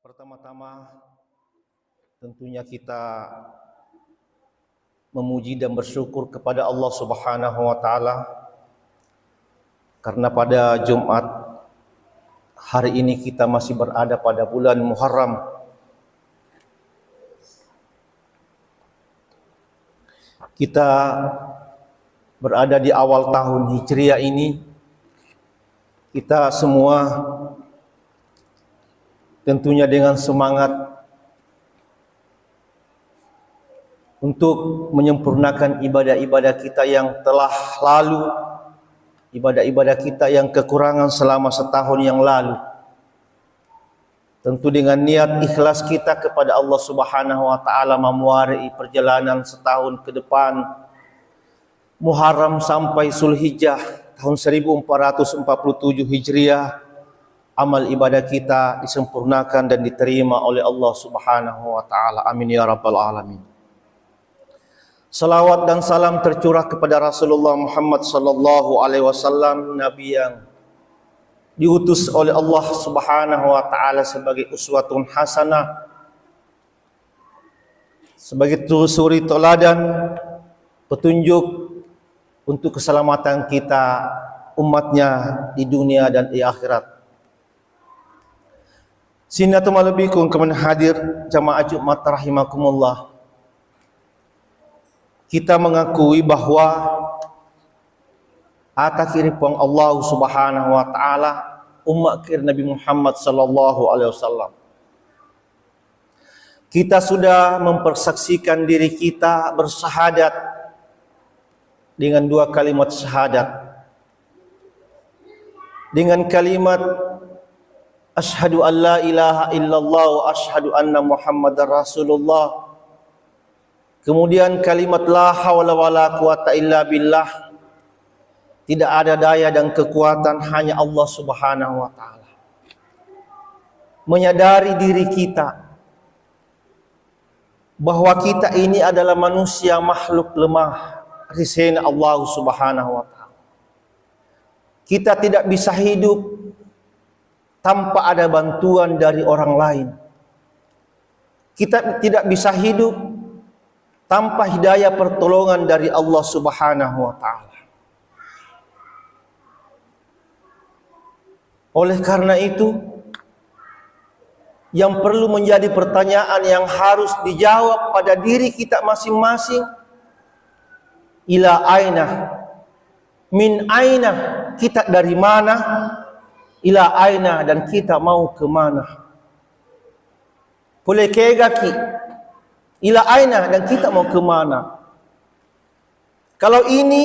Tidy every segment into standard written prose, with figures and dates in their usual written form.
Pertama-tama tentunya kita memuji dan bersyukur kepada Allah Subhanahu wa taala karena pada Jumat hari ini kita masih berada pada bulan Muharram. Kita berada di awal tahun Hijriah ini. Kita semua tentunya dengan semangat untuk menyempurnakan ibadah-ibadah kita yang telah lalu, ibadah-ibadah kita yang kekurangan selama setahun yang lalu. Tentu dengan niat ikhlas kita kepada Allah Subhanahu wa taala memuarai perjalanan setahun ke depan, Muharram sampai Zulhijjah tahun 1447 Hijriah. Amal ibadah kita disempurnakan dan diterima oleh Allah Subhanahu wa taala. Amin ya rabbal alamin. Salawat dan salam tercurah kepada Rasulullah Muhammad sallallahu alaihi wasallam, nabi yang diutus oleh Allah Subhanahu wa taala sebagai uswatun hasanah, sebagai suri teladan, petunjuk untuk keselamatan kita, umatnya di dunia dan di akhirat. Sinnatum alaikum kemen hadir jamaah Jumat rahimakumullah. Kita mengakui bahwa atas kiripang Allah Subhanahu wa taala umat kir Nabi Muhammad sallallahu alaihi wasallam. Kita sudah mempersaksikan diri kita bersyahadat dengan dua kalimat syahadat. Dengan kalimat asyhadu an la ilaha illallah wa asyhadu anna Muhammadar Rasulullah. Kemudian kalimat la haula wala quwata illa billah. Tidak ada daya dan kekuatan hanya Allah Subhanahu wa taala. Menyadari diri kita bahwa kita ini adalah manusia makhluk lemah risena Allah Subhanahu wa taala. Kita tidak bisa hidup tanpa ada bantuan dari orang lain. Kita tidak bisa hidup tanpa hidayah pertolongan dari Allah Subhanahu wa taala. Oleh karena itu, yang perlu menjadi pertanyaan yang harus dijawab pada diri kita masing-masing, ila aina, min aina, kita dari mana, ila aina, dan kita mau ke mana. Polekegaki, ila aina, dan kita mau ke mana. Kalau ini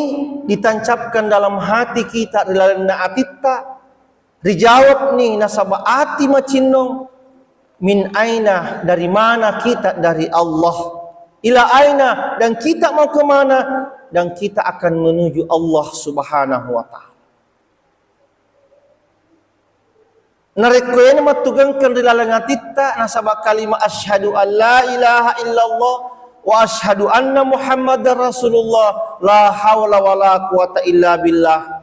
ditancapkan dalam hati kita, dalam naatitta, dijawab nih nasabah ati macinong, min aina, dari mana kita, dari Allah. Ila aina, dan kita mau ke mana, dan kita akan menuju Allah Subhanahu wa taala. Narekoyen matugangkan rilalang atita nasabak kalimat asyhadu an la ilaha illallah wa asyhadu anna Muhammadar Rasulullah, la haula wala quwata illa billah.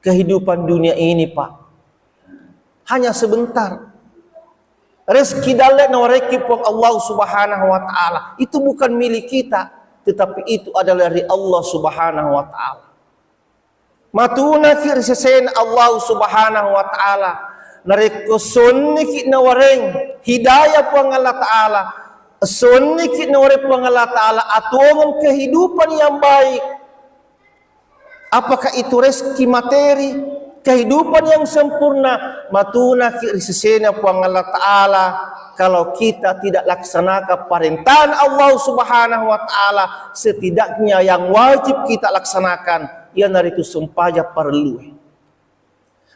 Kehidupan dunia ini, Pak, hanya sebentar. Rezeki dalam nawareki pun Allah Subhanahu wa taala. Itu bukan milik kita, tetapi itu adalah dari Allah Subhanahu wa taala. Matuna fir sesen Allah Subhanahu wa taala. Nareko sunni ki nawareng hidayah pun Allah taala. Sunni ki nawareng pun Allah taala atuangan kehidupan yang baik. Apakah itu rezeki materi, kehidupan yang sempurna, matuna ki sesena pun Allah taala. Kalau kita tidak laksanakan perintahan Allah Subhanahu wa taala, setidaknya yang wajib kita laksanakan, yang itu sumpahnya perlu.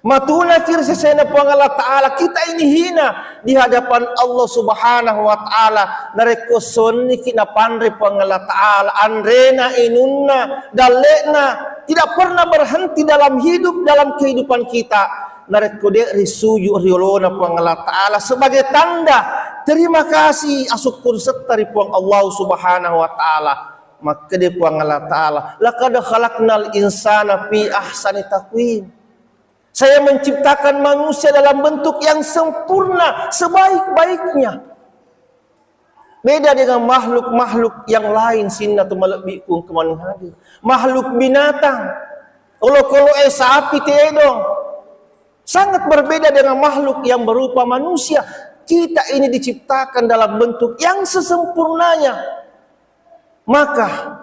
Matuna kir sesena pun Allah taala, kita ini hina di hadapan Allah Subhanahu wa taala. Nareko sonni kina pandre pun Allah taala, andrena inunna dalena, tidak pernah berhenti dalam hidup, dalam kehidupan kita. Nareko de risuju riolona pun Allah taala sebagai tanda terima kasih asyukur setari pun Allah Subhanahu wa taala. Maka de pun Allah taala, laqad khalaqnal insana fi ahsani taqwim. Saya menciptakan manusia dalam bentuk yang sempurna, sebaik-baiknya. Beda dengan makhluk-makhluk yang lain, sinnatu malabikung kemana hadir. Makhluk binatang, kalau sapi teedong, sangat berbeda dengan makhluk yang berupa manusia. Kita ini diciptakan dalam bentuk yang sesempurnanya. Maka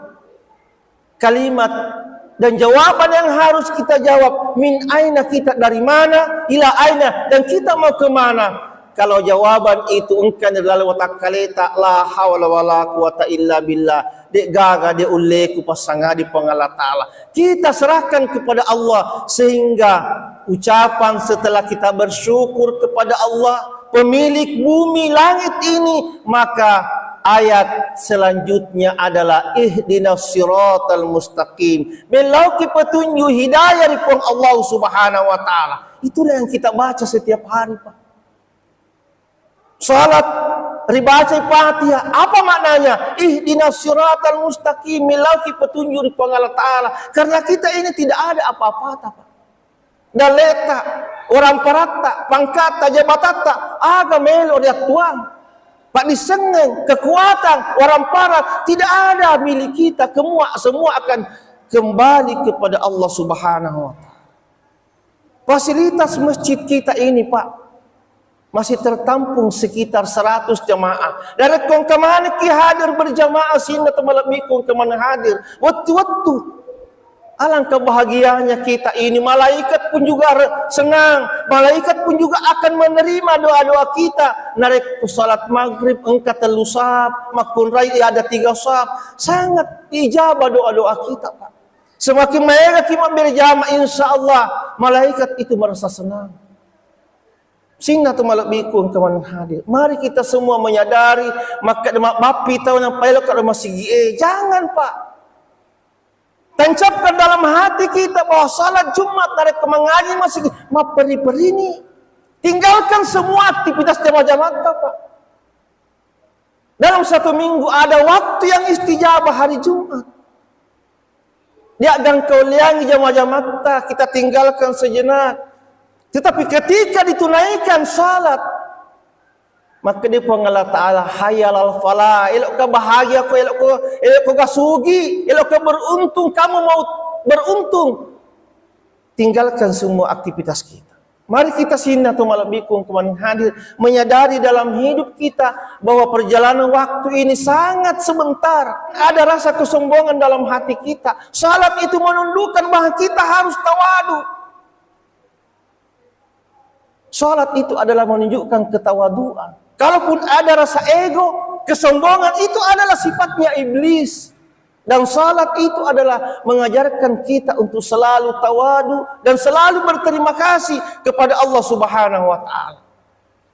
kalimat dan jawaban yang harus kita jawab, min aina, kita dari mana, ila aina, dan kita mau ke mana. Kalau jawaban itu engkan adalah watakaleta la hawla wala quwata illa billah, dek gaga de uleku pasanga di pengala taala, kita serahkan kepada Allah. Sehingga ucapan setelah kita bersyukur kepada Allah, pemilik bumi langit ini, maka ayat selanjutnya adalah ihdinas siratal mustaqim, melauki petunjuk hidayah dari Allah Subhanahu wa taala. Itulah yang kita baca setiap hari, Pak. Salat dibaca Fatihah, apa maknanya? Ihdinas siratal mustaqim, melauki petunjuk dari Allah taala. Karena kita ini tidak ada apa-apa, Pak. Daleta, orang parata, pangkata, jabatata, aga melo dia tuang. Pak disengeng, kekuatan, orang parat, tidak ada milik kita. Semua akan kembali kepada Allah Subhanahu wa ta'ala. Fasilitas masjid kita ini, Pak, masih tertampung sekitar 100 jamaah. Dari kong kemana ki hadir berjamaah sini temalabikung kemana hadir. Waktu-waktu. Alangkah bahagianya kita ini. Malaikat pun juga senang. Malaikat pun juga akan menerima doa-doa kita. Narik salat maghrib engkau telu sab, makun rai ada 3 sab. Sangat ijabah doa-doa kita, Pak. Semakin mereka kita berjamaah, insya Allah malaikat itu merasa senang. Sehingga tu malabikun kemana hadir. Mari kita semua menyadari, maka bapi tahu yang pelok kalau masih jangan, Pak. Tancapkan dalam hati kita bahwa salat Jumat dari kemengaji masih maperi-peri ini. Tinggalkan semua aktivitas jamaah-jamaah, Pak. Dalam 1 minggu ada waktu yang istijabah hari Jumat. Dia akan kau liangi jamaah-jamaah, kita tinggalkan sejenak. Tetapi ketika ditunaikan salat, maka dia Allah Ta'ala hayal al-falah, elok ka bahagia ko, elok ka sugi, elok ka beruntung, kamu mau beruntung. Tinggalkan semua aktivitas kita. Mari kita sinatu malabikung kemana hadir, menyadari dalam hidup kita bahwa perjalanan waktu ini sangat sebentar. Ada rasa kesombongan dalam hati kita. Salat itu menundukkan bahwa kita harus tawadu. Salat itu adalah menunjukkan ketawaduan. Kalaupun ada rasa ego, kesombongan, itu adalah sifatnya iblis. Dan salat itu adalah mengajarkan kita untuk selalu tawadu dan selalu berterima kasih kepada Allah Subhanahu wa taala.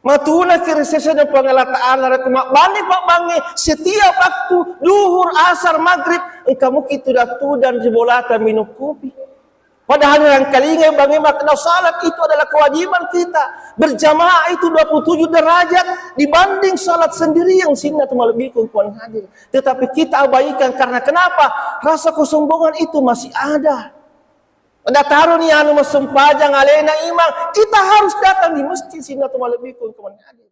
Matuna kirisesa dan pangala taala rekuma bani pak bangi setiap waktu duhur, asar, maghrib engkau kitu datu dan jibolata minum kopi. Padahal yang kalinga bagi makna salat itu adalah kewajiban kita. Berjamaah itu 27 derajat dibanding salat sendiri yang sunnah malabikun kuan hadir. Tetapi kita abaikan karena kenapa? Rasa kesombongan itu masih ada. Ada taruh ni anu masempajang alena imam. Kita harus datang di masjid sunnah malabikun kuan hadir.